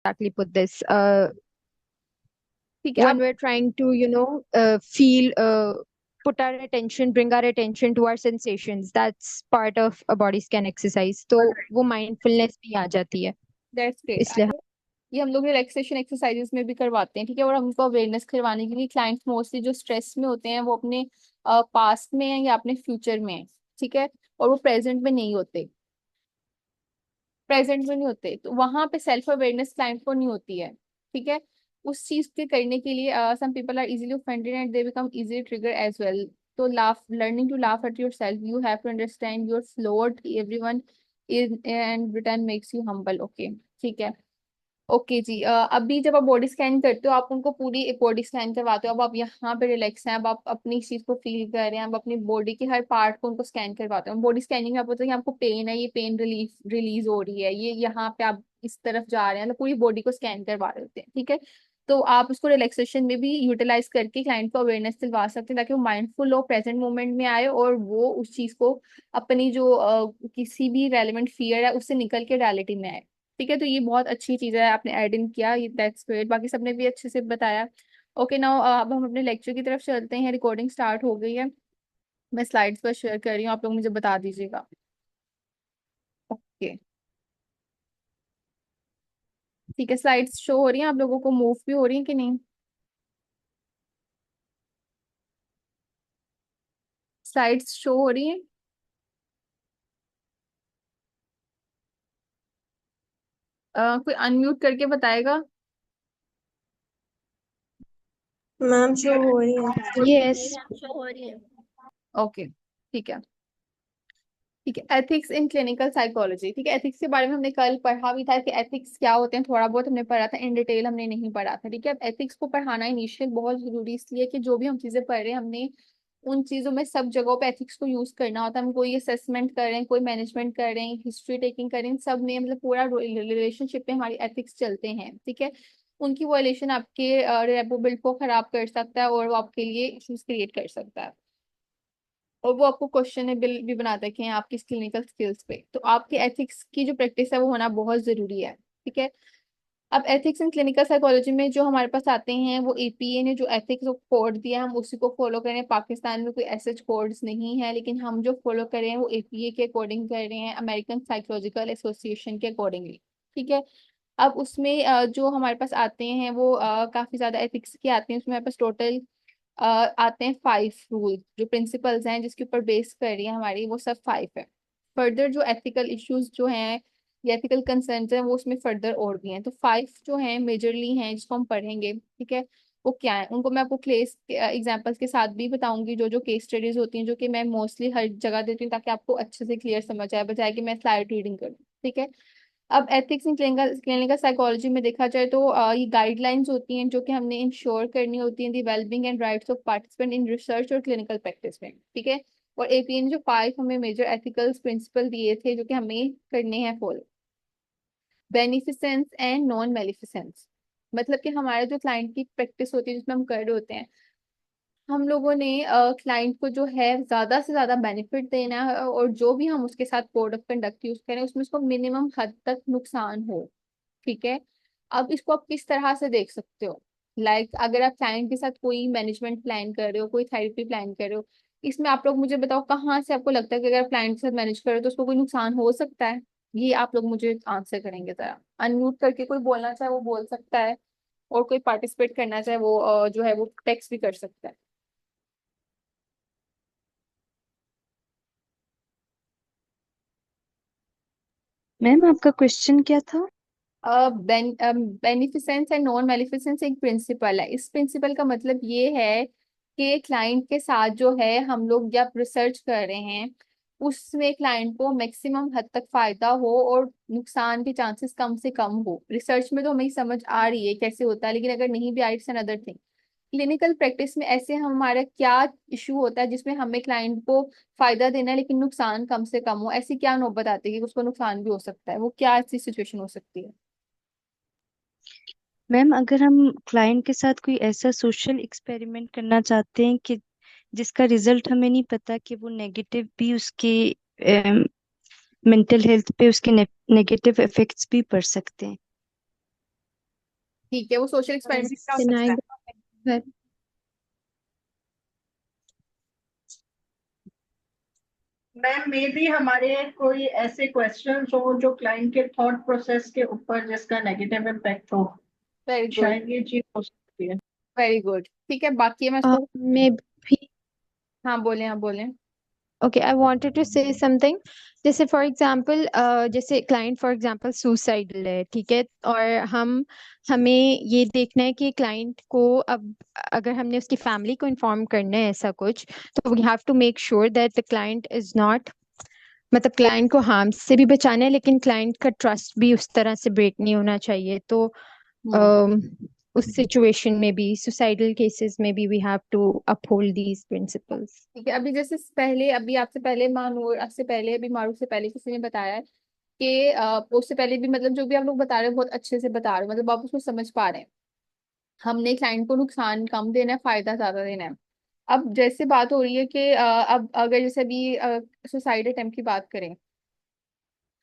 exactly put this. ठीक है When अब। we're trying to, put our attention, bring our attention to our sensations, that's part of a body scan exercise. तो वो mindfulness भी आ जाती है दैट्स ग्रेट। इसलिए। ये हम लोग रिलैक्सेशन एक्सरसाइजेस में भी करवाते हैं, ठीक है। और हमको अवेयरनेस करवाने के लिए क्लाइंट्स मोस्टली जो स्ट्रेस में होते हैं वो अपने पास्ट में है या अपने फ्यूचर में है, ठीक है। और वो प्रेजेंट में नहीं होते, तो वहां पे सेल्फ अवेयरनेस क्लाइंट को नहीं होती है, ठीक है। उस चीज के करने के लिए some people are easily offended and they become easily trigger as well. तो laugh learning to laugh at your self, you have to understand your float everyone is and return makes you humble. Okay, ठीक है। Okay जी, अभी जब आप body scan करते हो आप उनको पूरी एक बॉडी स्कैन करवाते हो। अब आप यहाँ पे रिलैक्स हैं, अब आप अपनी इस चीज को फील कर रहे हैं, अब अपनी बॉडी के हर पार्ट को उनको स्कैन करवाते हो। बॉडी स्कैनिंग में आप बोलते हैं कि आपको पेन है, ये पेन रिलीज हो रही है, ये यहाँ पे आप इस तरफ जा रहे हैं, तो पूरी बॉडी को स्कैन करवा रहे होते हैं, ठीक है। तो आप उसको रिलैक्सेशन में भी यूटिलाइज करके क्लाइंट को अवेयरनेस दिलवा सकते हैं ताकि वो माइंडफुल हो, प्रेजेंट मोमेंट में आए और वो उस चीज को अपनी जो किसी भी रेलिवेंट फियर है उससे निकल के रियलिटी में आए, ठीक है। तो ये बहुत अच्छी चीज है, आपने ऐड इन किया, ये दैट्स ग्रेट। बाकी सबने भी अच्छे से बताया। ओके नाउ अब हम अपने लेक्चर की तरफ चलते हैं। रिकॉर्डिंग स्टार्ट हो गई है, मैं स्लाइड्स पर शेयर कर रही हूँ, आप लोग मुझे बता दीजिएगा। ओके, ठीक है। स्लाइड्स शो हो रही हैं आप लोगों को, मूव भी हो रही हैं कि नहीं? स्लाइड्स शो हो रही हैं? कोई अनम्यूट करके बताएगा। मैम शो हो रही है। यस। ओके, ठीक है। ठीक है, एथिक्स इन क्लिनिकल साइकोलॉजी, ठीक है। एथिक्स के बारे में हमने कल पढ़ा भी था कि एथिक्स क्या होते हैं, थोड़ा बहुत हमने पढ़ा था, इन डिटेल हमने नहीं पढ़ा था, ठीक है। अब एथिक्स को पढ़ाना इनिशियल बहुत जरूरी इसलिए कि जो भी हम चीजें पढ़ रहे हैं हमने उन चीजों में सब जगहों पे एथिक्स को यूज करना होता है। हम कोई असेसमेंट कर रहे हैं, कोई मैनेजमेंट कर रहे हैं, हिस्ट्री टेकिंग कर रहे हैं, सब में मतलब पूरा रिलेशनशिप में हमारी एथिक्स चलते हैं, ठीक है। उनकी वायलेशन आपके रेपुबिलिटी को खराब कर सकता है और वो आपके लिए इश्यूज क्रिएट कर सकता है, और वो आपको क्वेश्चनेबल भी बनाता है कि हैं आपकी क्लिनिकल स्किल्स पे। तो आपके एथिक्स की जो प्रैक्टिस है वो होना बहुत जरूरी है, ठीक है। अब एथिक्स इन क्लिनिकल साइकोलॉजी में जो हमारे पास आते हैं वो एपीए ने जो एथिक्स कोड दिया हम उसी को फॉलो करें। पाकिस्तान में कोई ऐसे कोड्स नहीं है, लेकिन हम जो फॉलो कर रहे हैं वो एपीए के अकॉर्डिंग कर रहे हैं, अमेरिकन साइकोलॉजिकल एसोसिएशन के अकॉर्डिंगली, ठीक है। अब उसमें जो हमारे पास आते हैं वो काफी ज्यादा एथिक्स के आते हैं। उसमें हमारे पास टोटल आते हैं 5 रूल, जो प्रिंसिपल्स हैं जिसके ऊपर बेस कर रही है हमारी, वो सब 5 है। फर्दर जो एथिकल इश्यूज जो हैं या एथिकल कंसर्न्स हैं वो उसमें फर्दर और भी हैं। तो 5 जो हैं मेजरली हैं जिसको हम पढ़ेंगे, ठीक है। वो क्या है उनको मैं आपको केस एग्जांपल्स के साथ भी बताऊंगी, जो जो केस स्टडीज होती हैं, जो कि मैं मोस्टली हर जगह देती हूँ ताकि आपको अच्छे से क्लियर समझ आए, बजाय कि मैं स्लाइड रीडिंग करूँ, ठीक है। अब एथिक्स इन क्लिनिकल साइकोलॉजी में देखा जाए तो ये गाइडलाइंस होती हैं जो कि हमने इंश्योर करनी होती हैं the wellbeing and rights of participant in research और क्लिनिकल प्रैक्टिस में, ठीक है। और एपीए ने जो 5 हमें मेजर एथिकल प्रिंसिपल दिए थे जो कि हमें करने हैं follow. Beneficence and non beneficence, मतलब कि हमारे जो क्लाइंट की प्रैक्टिस होती है जिसमें हम कर रहे होते हैं, हम लोगों ने क्लाइंट को जो है ज्यादा से ज्यादा बेनिफिट देना है, और जो भी हम उसके साथ कोड ऑफ कंडक्ट यूज करें उसमें उसको मिनिमम हद तक नुकसान हो, ठीक है। अब इसको आप किस तरह से देख सकते हो, अगर आप क्लाइंट के साथ कोई मैनेजमेंट प्लान कर रहे हो, कोई थेरेपी प्लान कर रहे हो, इसमें आप लोग मुझे बताओ कहाँ से आपको लगता है कि अगर आप क्लाइंट के साथ मैनेज कर रहे हो तो उसको कोई नुकसान हो सकता है? ये आप लोग मुझे आंसर करेंगे जरा। अनम्यूट करके कोई बोलना चाहे वो बोल सकता है, और कोई पार्टिसिपेट करना चाहे वो जो है वो टेक्स्ट भी कर सकता है। मैम आपका क्वेश्चन क्या था? बेनिफिसेंस एंड नॉन बेनिफिसेंस एक प्रिंसिपल है। इस प्रिंसिपल का मतलब ये है कि क्लाइंट के साथ जो है हम लोग जब रिसर्च कर रहे हैं उसमें क्लाइंट को मैक्सिमम हद तक फायदा हो और नुकसान के चांसेस कम से कम हो। रिसर्च में तो हमें समझ आ रही है कैसे होता है, लेकिन अगर नहीं भी I it's another thing. Clinical practice में ऐसे हमारा क्या इशू होता है जिसमें हमें क्लाइंट को फायदा देना है लेकिन नुकसान कम से कम हो? ऐसी क्या नौबत आती है कि उसको नुकसान भी हो सकता है? वो क्या ऐसी सिचुएशन हो सकती है? मैम अगर हम क्लाइंट के साथ कोई ऐसा सोशल एक्सपेरिमेंट करना चाहते हैं कि जिसका रिजल्ट हमें नहीं पता कि वो नेगेटिव भी उसके मेंटल हेल्थ पे उसके नेगेटिव इफेक्ट्स भी पड़ सकते हैं। ठीक है, वो सोशल एक्सपेरिमेंट क्या हो सकता denying है? that मैम मे बी हमारे कोई ऐसे क्वेश्चंस हो जो क्लाइंट के थॉट प्रोसेस के ऊपर जिसका नेगेटिव इम्पैक्ट हो, वेरी गुड, शायद ये चीज हो सकती है। Very good. ठीक है, बाकी मैं इसको, maybe हाँ बोलें, हाँ बोलें। okay, I wanted to say something. जैसे फॉर एग्जांपल जैसे क्लाइंट फॉर एग्जांपल सुसाइडल है, ठीक है, और हमें ये देखना है कि क्लाइंट को अब अगर हमने उसकी फैमिली को इन्फॉर्म करना है ऐसा कुछ, तो we have to make sure that the client is not, मतलब क्लाइंट को हार्म से भी बचाना है, लेकिन क्लाइंट का ट्रस्ट भी उस तरह से ब्रेक नहीं होना चाहिए। तो हम्म उस सिचुएशन में भी, सुसाइडल केसेस में भी, we have to uphold these principles. ठीक है, अभी जैसे पहले, अभी आपसे पहले मानूर, आपसे पहले, अभी मारूफ से पहले किसी ने बताया है कि उससे पहले भी, मतलब जो भी आप लोग बता रहे हो बहुत अच्छे से बता रहे हो, मतलब आप उसको समझ पा रहे हैं। हमने क्लाइंट को नुकसान कम देना है, फायदा ज्यादा देना है। अब जैसे बात हो रही है कि अब अगर जैसे अभी सुसाइड अटेम्प्ट की बात करें,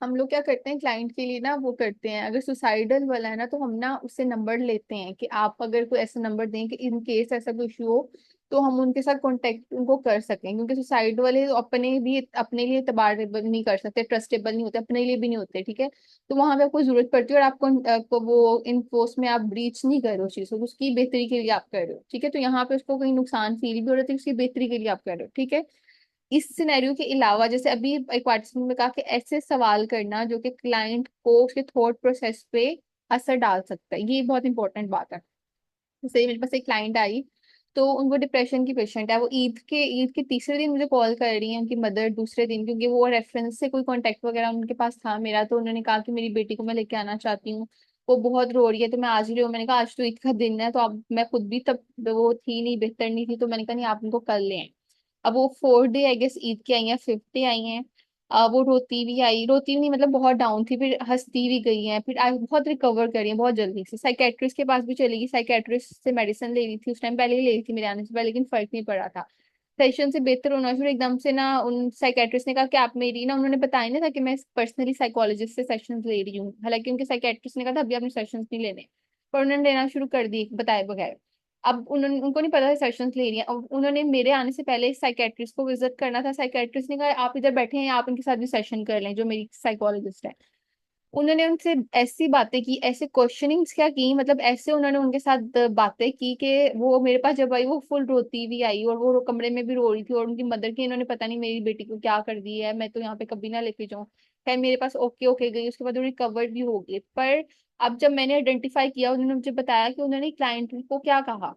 हम लोग क्या करते हैं क्लाइंट के लिए ना, वो करते हैं, अगर सुसाइडल वाला है ना तो हम ना उससे नंबर लेते हैं कि आप अगर कोई ऐसा नंबर दें कि इन केस ऐसा कोई इशू हो तो हम उनके साथ कांटेक्ट उनको कर सकें, क्योंकि सुसाइड वाले तो अपने भी अपने लिए एतबारेबल नहीं कर सकते, ट्रस्टेबल नहीं होते, अपने लिए भी नहीं होते, ठीक है। तो वहां पे आपको जरूरत पड़ती है और आपको वो इन फोर्स में आप ब्रीच नहीं कर रहे हो चीज को, उसकी बेहतरी के लिए आप कर रहे हो, ठीक है। तो यहाँ पे उसको कहीं नुकसान फील भी हो रहा है, उसकी बेहतरी के लिए आप कर रहे हो, ठीक है। इस सिनेरियो के अलावा, जैसे अभी एक पार्टिसिपेंट ने कहा कि ऐसे सवाल करना जो कि क्लाइंट को उसके थॉट प्रोसेस पे असर डाल सकता है, ये बहुत इंपॉर्टेंट बात है। जैसे मेरे पास एक क्लाइंट आई, तो उनको डिप्रेशन की पेशेंट है, वो ईद के तीसरे दिन मुझे कॉल कर रही है, उनकी मदर दूसरे दिन, क्योंकि वो रेफरेंस से कोई कांटेक्ट वगैरह उनके पास था मेरा, तो उन्होंने कहा कि मेरी बेटी को मैं लेके आना चाहती हूँ, वो बहुत रो रही है, तो मैं आज ही रही हूँ। मैंने कहा आज तो ईद का दिन है, तो अब मैं खुद भी तब वो थी नहीं, बेहतर नहीं थी, तो मैंने कहा नहीं आप उनको कल ले आए। अब वो 4 डे आई गेस ईद की आई हैं, 5th डे आई हैं। वो रोती भी आई, रोती भी नहीं, मतलब बहुत डाउन थी, फिर हंसती भी गई हैं, फिर आज बहुत रिकवर करी हैं बहुत जल्दी से। साइकेट्रिस्ट के पास भी चली गई, साइकेट्रिस्ट से मेडिसिन ले रही थी, उस टाइम पहले ही ले रही थी मेरे आने से पहले, लेकिन फर्क नहीं पड़ा था। सेशन से बेहतर होना शुरू, एकदम से ना उन साइकेट्रिस्ट ने कहा कि आप मेरी ना, उन्होंने बताया ना था कि मैं पर्सनली साइकोलॉजिस्ट से सेशंस ले रही हूँ, हालांकि उनके साइकेट्रिस्ट ने कहा था अभी आपने सेशंस नहीं लेने, पर उन्होंने लेना शुरू कर दिए बताए बगैर। अब उन्होंने, उनको नहीं पता था सेशंस ले रही है, अब उन्होंने मेरे आने से पहले साइकेट्रिस्ट को विजिट करना था, साइकेट्रिस्ट ने कहा आप इधर बैठे हैं, आप इनके साथ भी सेशन कर लें, जो मेरी साइकोलॉजिस्ट है। उन्होंने उनसे ऐसी बातें की, ऐसे क्वेश्चनिंग्स क्या की, मतलब ऐसे उन्होंने उनके साथ बातें की कि वो मेरे पास जब आई वो फुल रोती भी आई, और वो कमरे में भी रो रही थी, और उनकी मदर की इन्होंने पता नहीं मेरी बेटी को क्या कर दी है, मैं तो यहाँ पे कभी ना लेके जाऊँ। खैर मेरे पास ओके ओके गई, उसके बाद वो रिकवर भी हो गई। पर अब जब मैंने आइडेंटिफाई किया, उन्होंने मुझे बताया कि उन्होंने क्लाइंट को क्या कहा,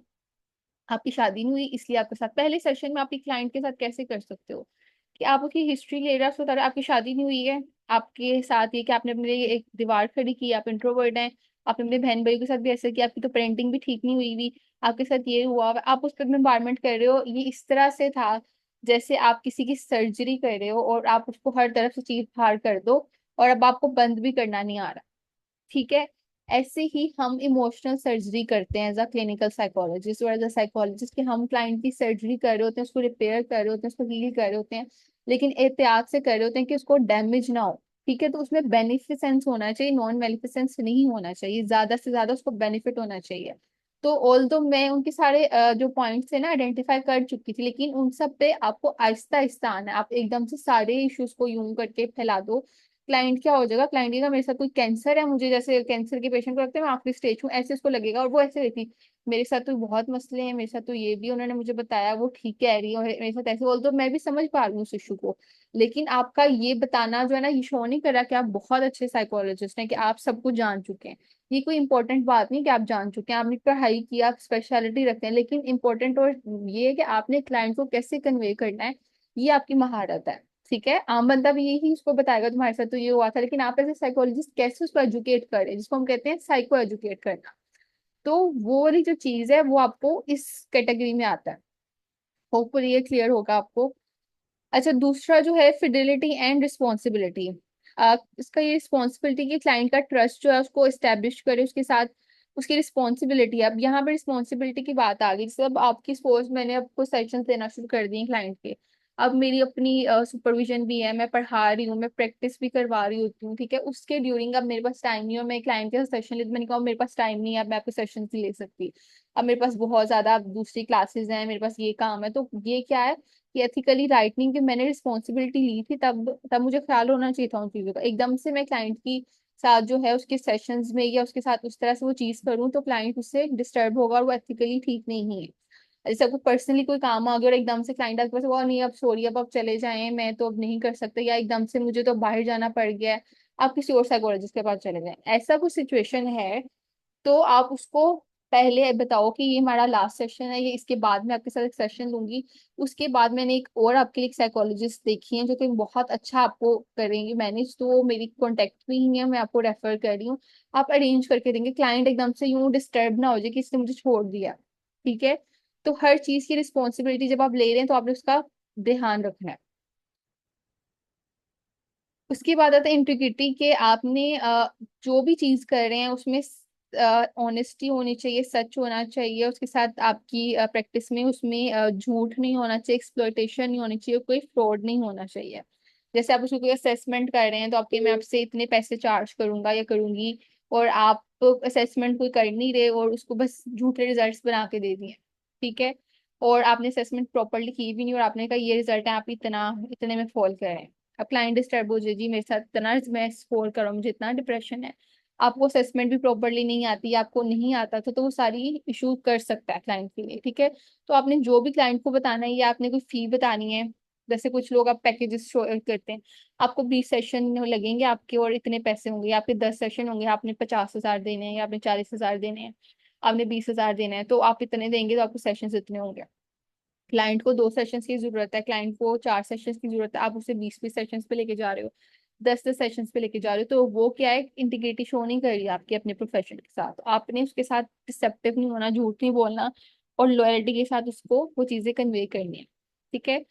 आपकी शादी नहीं हुई इसलिए आपके साथ, पहले सेशन में आप क्लाइंट के साथ कैसे कर सकते हो कि आप उसकी हिस्ट्री ले रहे हो, उसको बता रहे हो, आपकी शादी नहीं हुई है, आपके साथ ये कि आपने अपने लिए एक दीवार खड़ी की, आप इंट्रोवर्ट हैं, आपने अपने बहन भाई के साथ भी ऐसे किया, आपकी तो पेरेंटिंग भी ठीक नहीं हुई हुई, आपके साथ ये हुआ, आप उस पर बम्बारमेंट कर रहे हो, ये इस तरह से था जैसे आप किसी की सर्जरी कर रहे हो और आप उसको हर तरफ से चीर फाड़ कर दो, और अब आपको बंद भी करना नहीं आ रहा, ठीक है। ऐसे ही हम इमोशनल सर्जरी करते हैं एज अ क्लिनिकल साइकोलॉजिस्ट और एज अ साइकोलॉजिस्ट, कि हम क्लाइंट की सर्जरी कर रहे होते हैं, उसको रिपेयर कर रहे होते हैं, उसको हील कर रहे होते हैं, लेकिन एहतियात से कर रहे होते हैं कि उसको डैमेज ना हो, ठीक है। तो उसमें बेनिफिसेंस होना चाहिए, नॉन बेनिफिसेंस नहीं होना चाहिए, ज्यादा से ज्यादा उसको बेनिफिट होना चाहिए। तो ऑल दो मैं उनके सारे जो पॉइंट्स थे ना आइडेंटिफाई कर चुकी थी, लेकिन उन सब पे आपको आहिस्ता आहिस्ता आना है, आप एकदम से सारे इश्यूज को यूं करके फैला दो, क्लाइंट क्या हो जाएगा, क्लाइंट का मेरे साथ कोई कैंसर है, मुझे जैसे कैंसर के पेशेंट को लगता है मैं आखिरी स्टेज हूँ, ऐसे उसको लगेगा, और वो ऐसे रहती मेरे साथ तो बहुत मसले हैं, मेरे साथ तो ये भी उन्होंने मुझे बताया, वो ठीक कह रही है, और मेरे साथ ऐसे बोल, तो मैं भी समझ पा रही हूँ उस इशू को। लेकिन आपका ये बताना जो है ना, ये शो नहीं कर रहा कि आप बहुत अच्छे साइकोलॉजिस्ट हैं, कि आप सब कुछ जान चुके हैं। ये कोई इंपॉर्टेंट बात नहीं कि आप जान चुके हैं, आपने पढ़ाई की, आप स्पेशलिटी रखते हैं, लेकिन इंपॉर्टेंट और ये है कि आपने क्लाइंट को कैसे कन्वे करना है, ये आपकी महारत है, ठीक है। आम बंदा भी यही उसको बताएगा तुम्हारे साथ तो ये हुआ था, लेकिन आप एज ए साइकोलॉजिस्ट कैसे उसको एजुकेट करें, जिसको हम कहते हैं साइको एजुकेट करना। तो वो वाली जो चीज है वो आपको इस कैटेगरी में आता है। होपफुली ये क्लियर होगा आपको। अच्छा, दूसरा जो है फिडेलिटी एंड रिस्पॉन्सिबिलिटी। इसका ये रिस्पॉन्सिबिलिटी कि क्लाइंट का ट्रस्ट जो है उसको एस्टेब्लिश करे, उसके साथ उसकी रिस्पॉन्सिबिलिटी है। अब यहाँ पे रिस्पॉन्सिबिलिटी की बात आ गई, जैसे अब आपकी सपोज मैंने आपको सेशंस देना शुरू कर दिए क्लाइंट के, अब मेरी अपनी सुपरविजन भी है, मैं पढ़ा रही हूँ, मैं प्रैक्टिस भी करवा रही होती हूँ, ठीक है। उसके ड्यूरिंग अब मेरे पास टाइम नहीं है और मैं क्लाइंट के सेशन ले, मैंने कहा मेरे पास टाइम नहीं है, अब मैं आपके सेशन नहीं ले सकती, अब मेरे पास बहुत ज्यादा अब दूसरी क्लासेस हैं, मेरे पास ये काम है। तो ये क्या है कि एथिकली राइटिंग की मैंने रिस्पॉन्सिबिलिटी ली थी, तब तब मुझे ख्याल होना चाहिए था उन चीजों का। एकदम से मैं क्लाइंट की साथ जो है उसके सेशंस में या उसके साथ उस तरह से वो चीज करूँ तो क्लाइंट उससे डिस्टर्ब होगा और वो एथिकली ठीक नहीं है। जैसे आपको पर्सनली कोई काम आ गया और एकदम से क्लाइंट आपके पास वो नहीं, अब सॉरी अब आप चले जाएं, मैं तो अब नहीं कर सकता, या एकदम से मुझे तो बाहर जाना पड़ गया है, आप किसी और साइकोलॉजिस्ट के पास चले जाएं, ऐसा कुछ सिचुएशन है तो आप उसको पहले बताओ कि ये हमारा लास्ट सेशन है, ये इसके बाद मैं आपके साथ एक सेशन लूंगी। उसके बाद मैंने एक और आपके लिए एक साइकोलॉजिस्ट देखी है जो कि बहुत अच्छा आपको करेंगे मैनेज, तो वो मेरी कॉन्टेक्ट में ही है, मैं आपको रेफर कर रही हूँ। आप अरेंज करके देंगे, क्लाइंट एकदम से यूं डिस्टर्ब ना हो जाए कि इसने मुझे छोड़ दिया, ठीक है। तो हर चीज की रिस्पॉन्सिबिलिटी जब आप ले रहे हैं तो आपने उसका ध्यान रखना है। उसके बाद आता है इंटीग्रिटी के, आपने जो भी चीज कर रहे हैं उसमें ऑनेस्टी होनी चाहिए, सच होना चाहिए, उसके साथ आपकी प्रैक्टिस में उसमें झूठ नहीं होना चाहिए, एक्सप्लॉयटेशन नहीं होनी चाहिए, कोई फ्रॉड नहीं होना चाहिए। जैसे आप उसको कोई असेसमेंट कर रहे हैं तो आपके मैं आपसे इतने पैसे चार्ज करूंगा या करूंगी, और आप असेसमेंट कोई कर नहीं रहे और उसको बस झूठे रिजल्ट्स बना के दे दिए, ठीक है। और आपने असेसमेंट प्रॉपरली की भी नहीं और आपने कहा ये रिजल्ट है, आप इतना इतने में फॉल कर रहे हैं। अब क्लाइंट डिस्टर्ब हो जाए, जी मेरे साथ इतना मैं स्कोर कर रहा हूँ, मुझे इतना डिप्रेशन है, आपको असेसमेंट भी प्रॉपरली नहीं आती, आपको नहीं आता था, तो वो सारी इशू कर सकता है क्लाइंट के लिए, ठीक है। तो आपने जो भी क्लाइंट को बताना है या आपने कोई फी बतानी है, जैसे कुछ लोग आप पैकेजेस शो करते हैं, आपको 20 सेशन लगेंगे आपके और इतने पैसे होंगे, आपके 10 सेशन होंगे, आपने 50,000 देने हैं या आपने 40,000 देने हैं, आपने 20,000 देने हैं, तो आप इतने देंगे तो आपके सेशन इतने होंगे। क्लाइंट को 2 सेशंस की जरूरत है, क्लाइंट को 4 सेशंस की जरूरत है, आप उसे 20 20 सेशंस पे लेके जा रहे हो, 10 10 सेशंस पे लेके जा रहे हो, तो वो क्या है, इंटीग्रिटी शो नहीं कर रही आपकी अपने प्रोफेशन के साथ। आपने उसके साथ डिसेप्टिव नहीं होना, झूठ नहीं बोलना, और लॉयल्टी के साथ उसको वो चीजें कन्वे करनी है, ठीक है।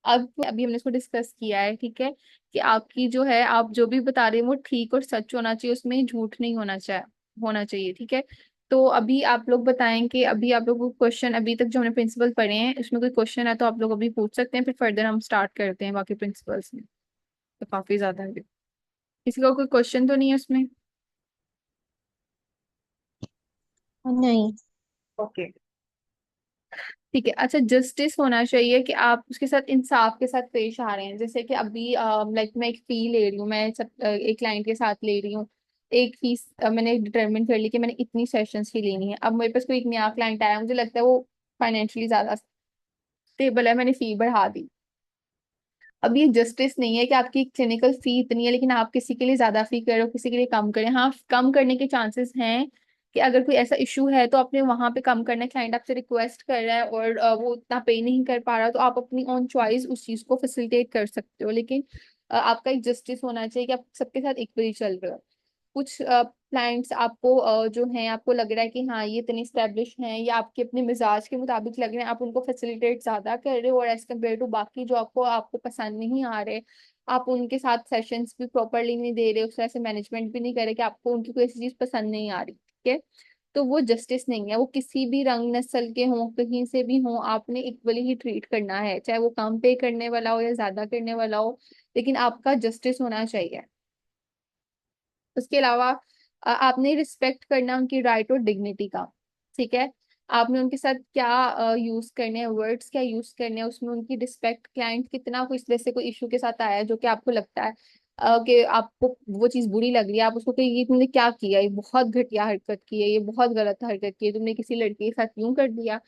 अब अभी हमने इसको डिस्कस किया है, ठीक है, कि आपकी जो है आप जो भी बता रहे हैं वो ठीक और सच होना चाहिए, उसमें झूठ नहीं होना चाहिए, ठीक है। तो अभी आप लोग बताएं कि अभी आप लोग को क्वेश्चन अभी तक जो हमने प्रिंसिपल पढ़े हैं उसमें कोई क्वेश्चन है तो आप लोग अभी पूछ सकते हैं, फिर फर्दर हम स्टार्ट करते हैं बाकी प्रिंसिपल्स में। तो काफी ज्यादा है, किसी का कोई क्वेश्चन तो नहीं है उसमें? नहीं। ओके, ठीक है। अच्छा, जस्टिस होना चाहिए कि आप उसके साथ इंसाफ के साथ पेश आ रहे हैं। जैसे कि अभी लाइक मैं एक फी ले रही हूँ, मैं सब एक क्लाइंट के साथ ले रही हूँ, एक फीस मैंने डिटरमिन कर ली कि मैंने इतनी सेशंस की लेनी है। अब मेरे पास कोई एक नया क्लाइंट आया, मुझे लगता है वो फाइनेंशियली ज्यादा स्टेबल है, मैंने फी बढ़ा दी। अब ये जस्टिस नहीं है कि आपकी क्लिनिकल फी इतनी है लेकिन आप किसी के लिए ज्यादा फी कर रहे हो, किसी के लिए कम करें। हाँ, कम करने के चांसेस हैं कि अगर कोई ऐसा इशू है तो आपने वहां पे कम करना है, क्लाइंट आपसे रिक्वेस्ट कर रहा है और वो उतना पे नहीं कर पा रहा, तो आप अपनी ऑन चॉइस उस चीज को फैसिलिटेट कर सकते हो, लेकिन आपका एक जस्टिस होना चाहिए कि आप सबके साथ इक्वली चल रहे हो। कुछ क्लाइंट्स आपको जो हैं आपको लग रहा है कि हाँ ये इतने स्टेब्लिश हैं या आपके अपने मिजाज के मुताबिक लग रहे हैं, आप उनको फैसिलिटेट ज्यादा कर रहे हो, और एज कम्पेयर टू बाकी जो आपको आपको पसंद नहीं आ रहे, आप उनके साथ सेशंस भी प्रॉपरली नहीं दे रहे, उस तरह से मैनेजमेंट भी नहीं कर रहे कि आपको उनकी कोई ऐसी चीज पसंद नहीं आ रही, ठीक है। तो वो जस्टिस नहीं है, वो किसी भी रंग नस्ल के हों, कहीं से भी हों, आपने इक्वली ही ट्रीट करना है, चाहे वो कम पे करने वाला हो या ज्यादा करने वाला हो, लेकिन आपका जस्टिस होना चाहिए। उसके अलावा आपने रिस्पेक्ट करना उनकी राइट और डिग्निटी का, ठीक है। आपने उनके साथ क्या यूज करने हैं, वर्ड्स क्या यूज करने हैं, उसमें उनकी रिस्पेक्ट, क्लाइंट कितना कोई इस तरह से कोई इशू के साथ आया है जो कि आपको लगता है कि आपको वो चीज बुरी लग रही है, आप उसको कि ये तुमने क्या किया, ये बहुत घटिया हरकत की है, ये बहुत गलत हरकत की है, तुमने किसी लड़के के साथ यूं कर दिया।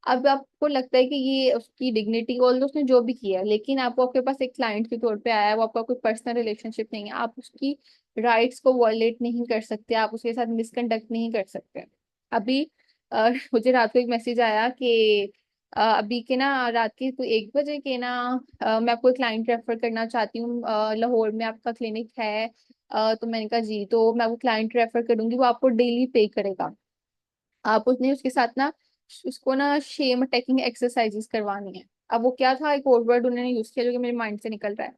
अब आपको लगता है कि ये उसकी डिग्निटी, ऑल उसने जो भी किया है, लेकिन आपको आपके पास एक क्लाइंट के तौर पे आया है, वो आपका कोई पर्सनल रिलेशनशिप नहीं है, आप उसकी राइट्स को वॉयलेट नहीं कर सकते, आप उसके साथ मिसकंडक्ट नहीं कर सकते। अभी मुझे रात को एक मैसेज आया कि अभी के ना रात के कोई 1 बजे के ना मैं आपको एक क्लाइंट रेफर करना चाहती हूँ, लाहौर में आपका क्लिनिक है। तो मैंने कहा जी, तो मैं आपको क्लाइंट रेफर करूंगी, वो आपको डेली पे करेगा। आप उसने उसके साथ ना उसको ना शेम अटैकिंग एक्सरसाइजेस करवानी है। अब वो क्या था, एक और वर्ड उन्होंने यूज किया जो कि मेरे माइंड से निकल रहा है।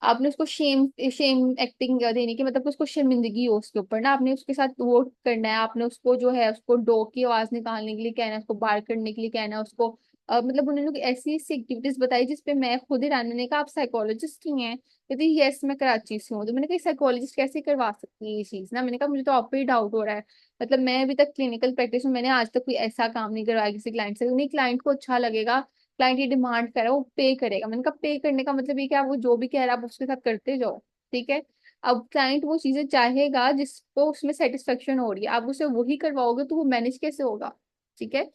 आपने उसको शेम शेम एक्टिंग देने की मतलब कि उसको शर्मिंदगी हो उसके ऊपर ना, आपने उसके साथ वो करना है, आपने उसको जो है उसको डॉग की आवाज निकालने के लिए कहना है, उसको बार करने के लिए कहना है, उसको मतलब उन्होंने लोग ऐसी ऐसी एक्टिविटीज बताई जिसपे मैं खुद हैरान, मैंने कहा आप साइकोलॉजिस्ट ही हैं? कहती यस मैं कराची से हूँ। तो मैंने कहा साइकोलॉजिस्ट कैसे करवा सकती है ये चीज ना, मैंने कहा मुझे तो आप पे ही डाउट हो रहा है। मतलब मैं अभी तक क्लिनिकल प्रैक्टिस में मैंने आज तक कोई ऐसा काम नहीं करवाया किसी क्लाइंट से, उन्हीं क्लाइंट को अच्छा लगेगा, क्लाइंट ये डिमांड कर रहा है वो पे करेगा। मैंने कहा पे करने का मतलब ये क्या, वो जो भी कह रहा है आप उसके साथ करते जाओ, ठीक है। अब क्लाइंट वो चीजें चाहेगा जिसको उसमें सेटिस्फेक्शन हो रही है, आप उसे वही करवाओगे तो वो मैनेज कैसे होगा, ठीक है।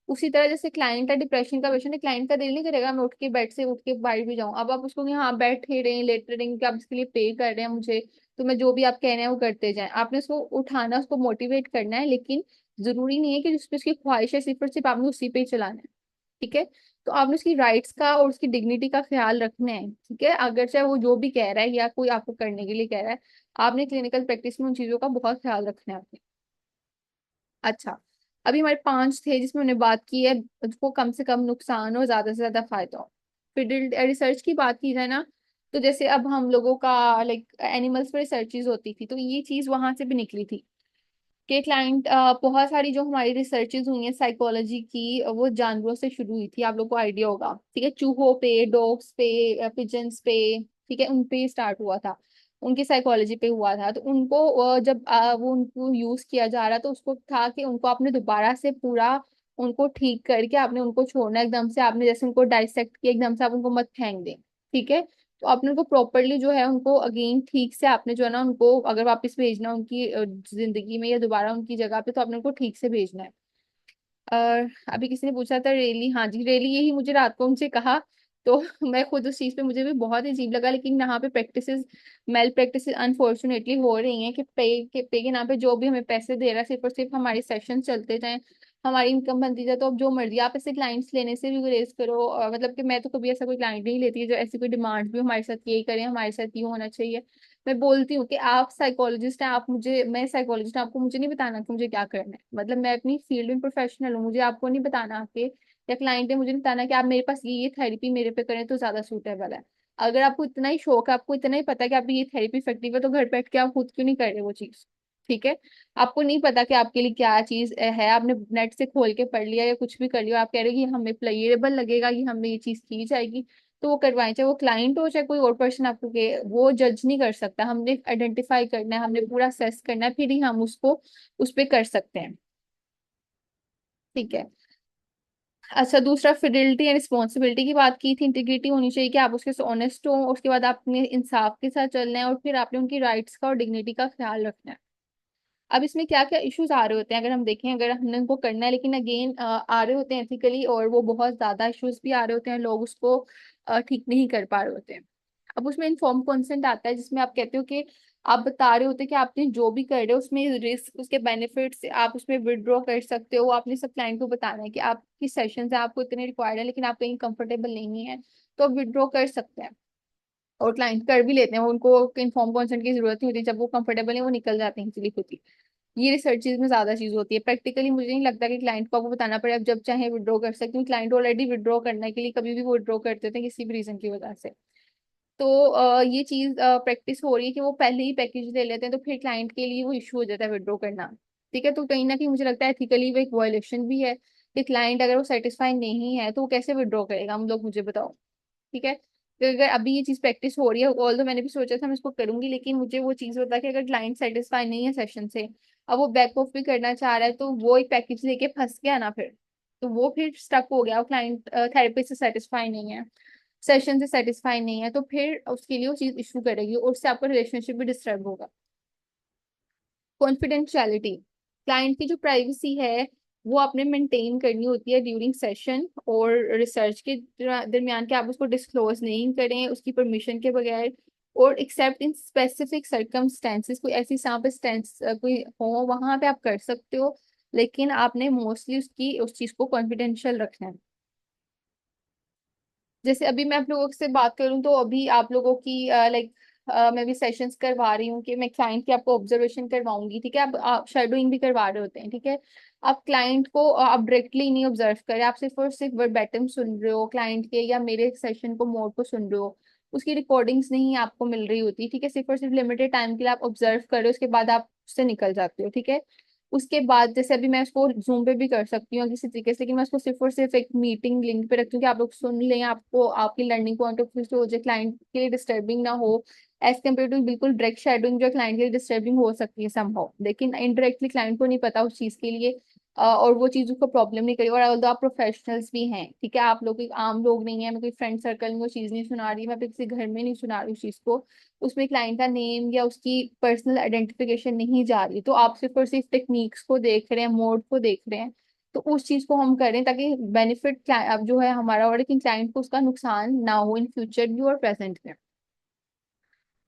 उसी तरह जैसे क्लाइंट का डिप्रेशन का पेशेंट है, क्लाइंट का दिल नहीं करेगा मैं उठ के बेड से उठ के बाहर भी जाऊं। अब आप उसको कि हाँ बैठे रहें लेटे रहें कि आप इसके लिए पे कर रहे हैं मुझे, तो मैं जो भी आप कह रहे हैं वो करते जाएं। आपने उसको उठाना, उसको मोटिवेट करना है, लेकिन जरूरी नहीं है कि जिस पे उसकी ख्वाहिश है सिर्फ और सिर्फ आपने उसी पे ही चलाना है, ठीक है। तो आपने उसकी राइट्स का और उसकी डिग्निटी का ख्याल रखना है, ठीक है, अगर चाहे वो जो भी कह रहा है या कोई आपको करने के लिए कह रहा है, आपने क्लिनिकल प्रैक्टिस में उन चीजों का बहुत ख्याल रखना है आपने। अच्छा, अभी हमारे 5 थे जिसमें उन्हें बात की है उसको कम से कम नुकसान और ज्यादा से ज्यादा फायदा हो। फील्ड रिसर्च की बात की जाए ना, तो जैसे अब हम लोगों का लाइक एनिमल्स पर रिसर्चेज होती थी, तो ये चीज वहां से भी निकली थी कि क्लाइंट बहुत सारी जो हमारी रिसर्चेज हुई हैं साइकोलॉजी की, वो जानवरों से शुरू हुई थी, आप लोग को आइडिया होगा, ठीक है, चूहों पे, डॉग्स पे, पिजन्स पे, ठीक है, उन पे स्टार्ट हुआ था, उनकी साइकोलॉजी पे हुआ था। तो उनको जब वो उनको यूज किया जा रहा तो उसको था कि उनको आपने दोबारा से पूरा उनको ठीक करके आपने उनको छोड़ना एकदम से, आपने जैसे उनको डाइसेक्ट किया एकदम से आप उनको मत फेंक दें, ठीक है। तो आपने उनको प्रॉपरली जो है उनको अगेन ठीक से आपने जो है ना उनको अगर वापस भेजना उनकी जिंदगी में या दोबारा उनकी जगह पे, तो आपने उनको ठीक से भेजना है। और अभी किसी ने पूछा था रेली, हाँ जी रेली, यही मुझे रात को उनसे कहा, तो मैं खुद उस चीज पे मुझे भी बहुत अजीब लगा, लेकिन यहाँ पे प्रैक्टिसेस मेल प्रैक्टिसेस अनफॉर्चुनेटली हो रही हैं कि पे के नाम पे जो भी हमें पैसे दे रहा है सिर्फ और सिर्फ हमारे सेशन चलते जाएं, हमारी इनकम बनती जाए। तो अब जो मर्जी आप ऐसे क्लाइंट्स लेने से भी गुरेज करो, मतलब कि मैं तो कभी ऐसा कोई क्लाइंट नहीं लेती है जो ऐसी कोई डिमांड भी हमारे साथ यही करें, हमारे साथ ये होना चाहिए। मैं बोलती हूँ कि आप साइकोलॉजिस्ट हैं, आप मुझे, मैं साइकोलॉजिस्ट आपको मुझे नहीं बताना कि मुझे क्या करना है, मतलब मैं अपनी फील्ड में प्रोफेशनल हूँ, मुझे आपको नहीं बताना कि, या क्लाइंट है मुझे नहीं बताना कि आप मेरे पास ये थेरेपी मेरे पे करें तो ज्यादा सूटेबल है। अगर आपको इतना ही शौक है, आपको इतना ही पता है कि आप ये थेरेपी इफेक्टिव है, तो घर बैठ के आप खुद क्यों नहीं कर रहे वो चीज, ठीक है। आपको नहीं पता कि आपके लिए क्या चीज है, आपने नेट से खोल के पढ़ लिया या कुछ भी कर लिया, आप कह रहे हो कि हमें प्लेयरेबल लगेगा कि हमें ये चीज की जाएगी, तो वो करवाएं, चाहे वो क्लाइंट हो चाहे कोई और पर्सन आपको के, वो जज नहीं कर सकता, हमने आइडेंटिफाई करना है, हमने पूरा सेस करना है, फिर ही हम उसको उस पे कर सकते हैं, ठीक है। अच्छा, दूसरा फिdelity एंड रिस्पॉन्सिबिलिटी की बात की थी, इंटीग्रिटी होनी चाहिए कि आप उसके ऑनेस्ट हो, उसके बाद आपने इंसाफ के साथ चलना है, और फिर आपने उनकी राइट्स का और डिग्निटी का ख्याल रखना है। अब इसमें क्या क्या इश्यूज आ रहे होते हैं अगर हम देखें, अगर हमने उनको करना है, लेकिन अगेन आ रहे होते हैं एथिकली, और वो बहुत ज्यादा इश्यूज भी आ रहे होते हैं, लोग उसको ठीक नहीं कर पा रहे होते हैं। अब उसमें इन्फॉर्म कंसेंट आता है जिसमें आप कहते हो कि आप बता रहे होते हैं कि आपने जो भी कर रहे हो उसमें रिस्क उसके बेनिफिट्स आप उसमें विड्रॉ कर सकते हो, आपने सब क्लाइंट को बताना है कि आपकी सेशन है आपको इतने रिक्वायर्ड है, लेकिन आप कहीं कंफर्टेबल नहीं है तो आप विड्रॉ कर सकते हैं। और क्लाइंट कर भी लेते हैं, उनको इन्फॉर्म कंसेंट की जरूरत नहीं होती, जब वो कंफर्टेबल है वो निकल जाते हैं इजीली खुद ही। ये रिसर्चेज में ज्यादा चीज होती है, प्रैक्टिकली मुझे नहीं लगता कि क्लाइंट को आपको बताना पड़े, आप जब चाहे विड्रॉ कर सकते हो, क्लाइंट ऑलरेडी विड्रॉ करने के लिए कभी भी विड्रॉ करते थे किसी भी रीजन की वजह से। तो ये चीज प्रैक्टिस हो रही है कि वो पहले ही पैकेज ले लेते हैं, तो फिर क्लाइंट के लिए वो इशू हो जाता है विड्रॉ करना, ठीक है। तो कहीं ना कहीं मुझे लगता है एथिकली वो एक वायलेशन भी है कि क्लाइंट अगर वो सेटिस्फाई नहीं है तो वो कैसे विड्रॉ करेगा, हम लोग मुझे बताओ, ठीक है। तो अगर अभी ये चीज प्रैक्टिस हो रही है, ऑल तो मैंने भी सोचा था मैं इसको करूंगी, लेकिन मुझे वो चीज होता है कि अगर क्लाइंट सेटिस्फाई नहीं है सेशन से, अब वो बैक ऑफ भी करना चाह रहा है, तो वो एक पैकेज लेके फंस गया ना फिर, तो वो फिर स्टक हो गया, क्लाइंट थेरेपी से सेटिस्फाई नहीं है, सेशन से सेटिस्फाई नहीं है, तो फिर उसके लिए वो चीज इशू करेगी और उससे आपका रिलेशनशिप भी डिस्टर्ब होगा। कॉन्फिडेंशियलिटी, क्लाइंट की जो प्राइवेसी है वो आपने मेंटेन करनी होती है ड्यूरिंग सेशन और रिसर्च के दरमियान, कि आप उसको डिस्क्लोज नहीं करें उसकी परमिशन के बगैर, और एक्सेप्ट इन स्पेसिफिक सर्कमस्टेंसेस, कोई ऐसी सर्कमस्टेंस कोई हो वहां पे आप कर सकते हो, लेकिन आपने मोस्टली उसकी उस चीज को कॉन्फिडेंशियल रखना है। जैसे अभी मैं आप लोगों से बात करूं तो अभी आप लोगों की लाइक मैं भी सेशंस करवा रही हूँ कि मैं क्लाइंट की आपको ऑब्जर्वेशन करवाऊंगी, ठीक है, आप शेडोइंग भी करवा रहे होते हैं, ठीक है। आप क्लाइंट को आप डायरेक्टली नहीं ऑब्जर्व करें, आप सिर्फ और सिर्फ वर्बैटिम सुन रहे हो क्लाइंट के, या मेरे सेशन को मोड को सुन रहे हो, उसकी रिकॉर्डिंग्स नहीं आपको मिल रही होती, ठीक है, सिर्फ और सिर्फ लिमिटेड टाइम के लिए आप ऑब्जर्व करो, उसके बाद आप उससे निकल जाते हो, ठीक है। उसके बाद जैसे अभी मैं उसको जूम पे भी कर सकती हूँ किसी तरीके से, लेकिन मैं उसको सिर्फ और सिर्फ एक मीटिंग लिंक पे रखती हूँ कि आप लोग सुन लें, आपको आपकी लर्निंग पॉइंट ऑफ व्यू से हो जाए, क्लाइंट के लिए डिस्टर्बिंग ना हो, एज कम्पेयर टू बिल्कुल डायरेक्ट शेडोइंग जो क्लाइंट के लिए डिस्टर्बिंग हो सकती है समहाउ, लेकिन इनडायरेक्टली क्लाइंट को नहीं पता उस चीज के लिए और वो चीज उसको प्रॉब्लम नहीं करी। और ऑल्दो आप प्रोफेशनल्स भी हैं, ठीक है, आप लोग एक आम लोग नहीं है, मैं कोई फ्रेंड सर्कल में वो चीज नहीं सुना रही, मैं किसी घर में नहीं सुना रही उस चीज को, उसमें क्लाइंट का नेम या उसकी पर्सनल आइडेंटिफिकेशन नहीं जा रही, तो आप सिर्फ और सिर्फ टेक्निक्स को देख रहे हैं, मोड को देख रहे हैं, तो उस चीज को हम करें ताकि बेनिफिट अब जो है हमारा, और लेकिन क्लाइंट को उसका नुकसान ना हो इन फ्यूचर भी और प्रेजेंट में।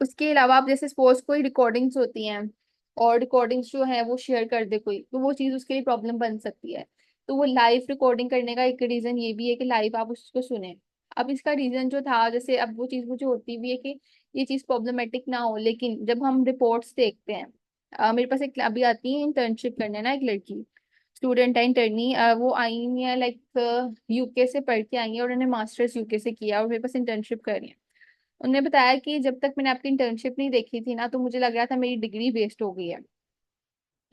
उसके अलावा आप जैसे सपोज कोई रिकॉर्डिंग्स होती हैं और रिकॉर्डिंग्स जो है वो शेयर कर दे कोई, तो वो चीज़ उसके लिए प्रॉब्लम बन सकती है। तो वो लाइव रिकॉर्डिंग करने का एक रीज़न ये भी है कि लाइव आप उसको सुने। अब इसका रीज़न जो था, जैसे अब वो चीज़ मुझे होती भी है कि ये चीज़ प्रॉब्लमेटिक ना हो, लेकिन जब हम रिपोर्ट्स देखते हैं, मेरे पास एक अभी आती है इंटर्नशिप करने ना एक लड़की, स्टूडेंट है इंटर्नी, वो आई है लाइक यूके से पढ़ के आई है और उन्होंने मास्टर्स यूके से किया और मेरे पास इंटर्नशिप कर रही है। उन्होंने बताया कि जब तक मैंने आपकी इंटर्नशिप नहीं देखी थी ना, तो मुझे लग रहा था मेरी डिग्री वेस्ट हो गई है।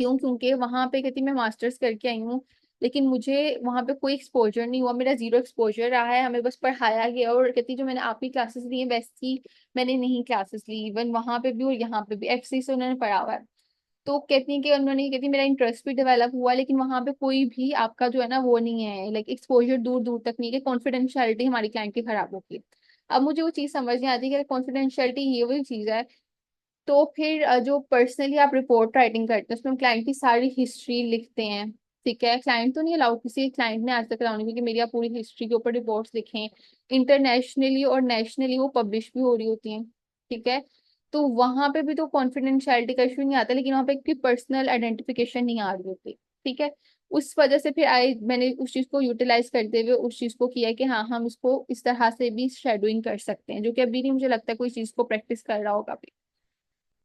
क्यों? क्योंकि वहां पे कहती मैं मास्टर्स करके आई हूँ, लेकिन मुझे वहां पे कोई एक्सपोजर नहीं हुआ, मेरा जीरो एक्सपोजर रहा है, हमें बस पढ़ाया गया। और कहती जो मैंने आपकी क्लासेस ली है वैसी मैंने नहीं क्लासेस ली, इवन वहां पे भी और यहाँ पे भी एफसी से उन्होंने पढ़ा हुआ है। तो कहती है कि उन्होंने, कहती मेरा इंटरेस्ट भी डेवलप हुआ, लेकिन वहां पे कोई भी आपका जो है ना वो नहीं है, लाइक एक्सपोजर दूर दूर तक नहीं है, कॉन्फिडेंशियलिटी हमारी क्लाइंट की खराब होगी। अब मुझे वो चीज समझ नहीं आती कि कॉन्फिडेंशियलिटी ये वही चीज है, तो फिर जो पर्सनली आप रिपोर्ट राइटिंग करते हैं उसमें क्लाइंट की सारी हिस्ट्री लिखते हैं, ठीक है, क्लाइंट तो नहीं अलाउ, किसी क्लाइंट ने आज तक अलाउ नहीं किया कि मेरी आप पूरी हिस्ट्री के ऊपर रिपोर्ट्स लिखें, इंटरनेशनली और नेशनली वो पब्लिश भी हो रही होती हैं, ठीक है। तो वहां पे भी तो कॉन्फिडेंशियलिटी का इशू नहीं आता, लेकिन वहां पे एक पर्सनल आइडेंटिफिकेशन नहीं आ रही होती, ठीक है। उस वजह से फिर मैंने उस चीज को यूटिलाइज करते हुए उस चीज को किया कि हाँ हम इसको इस तरह से भी शेडोइंग कर सकते हैं, जो कि अभी नहीं मुझे लगता है कोई चीज को प्रैक्टिस कर रहा होगा अभी।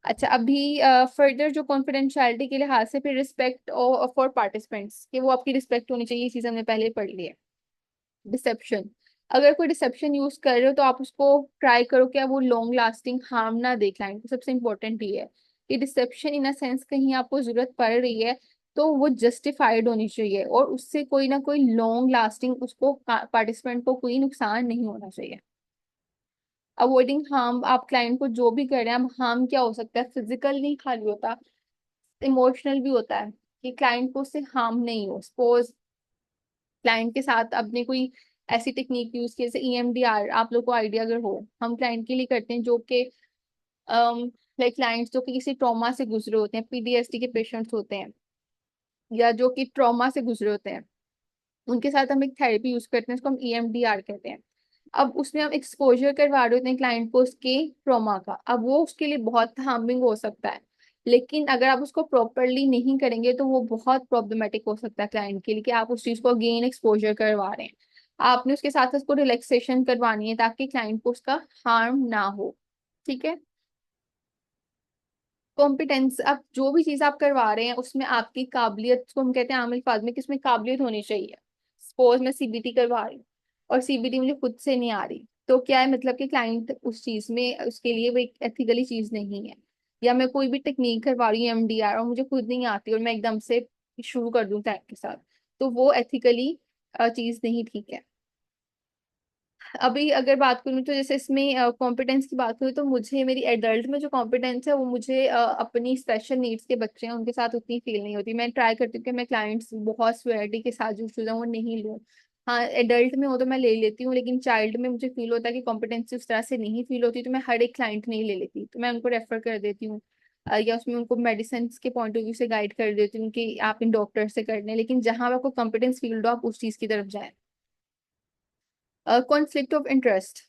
अच्छा, अभी फर्दर जो कॉन्फिडेंशियलिटी के लिहाज से फिर रिस्पेक्ट फॉर पार्टिसिपेंट्स, कि वो आपकी रिस्पेक्ट होनी चाहिए, ये चीज हमने पहले पढ़ ली है। डिसेप्शन, अगर कोई डिसेप्शन यूज कर रहे हो तो आप उसको ट्राई करो कि वो लॉन्ग लास्टिंग हार्म ना दे क्लाइंट को, सबसे इंपॉर्टेंट ये है कि डिसेप्शन इन अ सेंस कहीं आपको जरूरत पड़ रही है तो वो जस्टिफाइड होनी चाहिए और उससे कोई ना कोई लॉन्ग लास्टिंग उसको पार्टिसिपेंट को कोई नुकसान नहीं होना चाहिए। अवॉइडिंग हार्म, आप क्लाइंट को जो भी कर रहे हैं, अब हार्म क्या हो सकता है, फिजिकल नहीं खाली होता, इमोशनल भी होता है, कि क्लाइंट को उससे हार्म नहीं हो। सपोज क्लाइंट के साथ आपने कोई ऐसी टेक्निक यूज की जैसे EMDR, आप लोग को आइडिया अगर हो, हम क्लाइंट के लिए करते हैं जो कि लाइक क्लाइंट्स जो कि किसी ट्रॉमा से गुजरे होते हैं, PTSD के पेशेंट्स होते हैं या जो कि ट्रॉमा से गुजरे होते हैं, उनके साथ हम एक थेरेपी यूज करते हैं, उसको हम EMDR कहते हैं। अब उसमें हम एक्सपोजर करवा रहे होते हैं क्लाइंट को उसके ट्रॉमा का, अब वो उसके लिए बहुत हार्मिंग हो सकता है, लेकिन अगर आप उसको प्रॉपरली नहीं करेंगे तो वो बहुत प्रॉब्लमेटिक हो सकता है क्लाइंट के लिए, कि आप उस चीज को अगेन एक्सपोजर करवा रहे हैं। आपने उसके साथ उसको रिलैक्सेशन करवानी है ताकि क्लाइंट को उसका हार्म ना हो, ठीक है। कॉम्पिटेंस, अब जो भी चीज आप करवा रहे हैं उसमें आपकी काबिलियत को हम कहते हैं आम अल्फाज में कि इसमें काबिलियत होनी चाहिए। सपोज मैं CBT करवा रही हूँ और CBT मुझे खुद से नहीं आ रही, तो क्या है मतलब कि क्लाइंट उस चीज में उसके लिए वो एक एथिकली चीज नहीं है। या मैं कोई भी टेक्निक करवा रही हूँ MDR और मुझे खुद नहीं आती और मैं एकदम से शुरू कर दूं क्लाइंट के साथ, तो वो एथिकली चीज नहीं, ठीक है। अभी अगर बात करूँ तो जैसे इसमें कॉम्पिटेंस की बात करूँ तो मुझे मेरी एडल्ट में जो कॉम्पिटेंस है वो मुझे अपनी स्पेशल नीड्स के बच्चे हैं उनके साथ उतनी फील नहीं होती। मैं ट्राई करती हूँ कि मैं क्लाइंट्स बहुत सिवियरिटी के साथ जो इशूज हैं वो नहीं लूँ। हाँ, एडल्ट में हो तो मैं ले लेती हूँ, लेकिन चाइल्ड में मुझे फील होता है कि कॉम्पिटेंसी उस तरह से नहीं फील होती, तो मैं हर एक क्लाइंट नहीं ले लेती, तो मैं उनको रेफर कर देती हूँ या उसमें उनको मेडिसिन के पॉइंट ऑफ व्यू से गाइड कर देती हूँ कि आप इन डॉक्टर से कर लें, लेकिन जहां आपको कॉम्पिटेंस फील्ड हो आप उस चीज की तरफ जाएं। कॉन्फ्लिक्ट ऑफ इंटरेस्ट,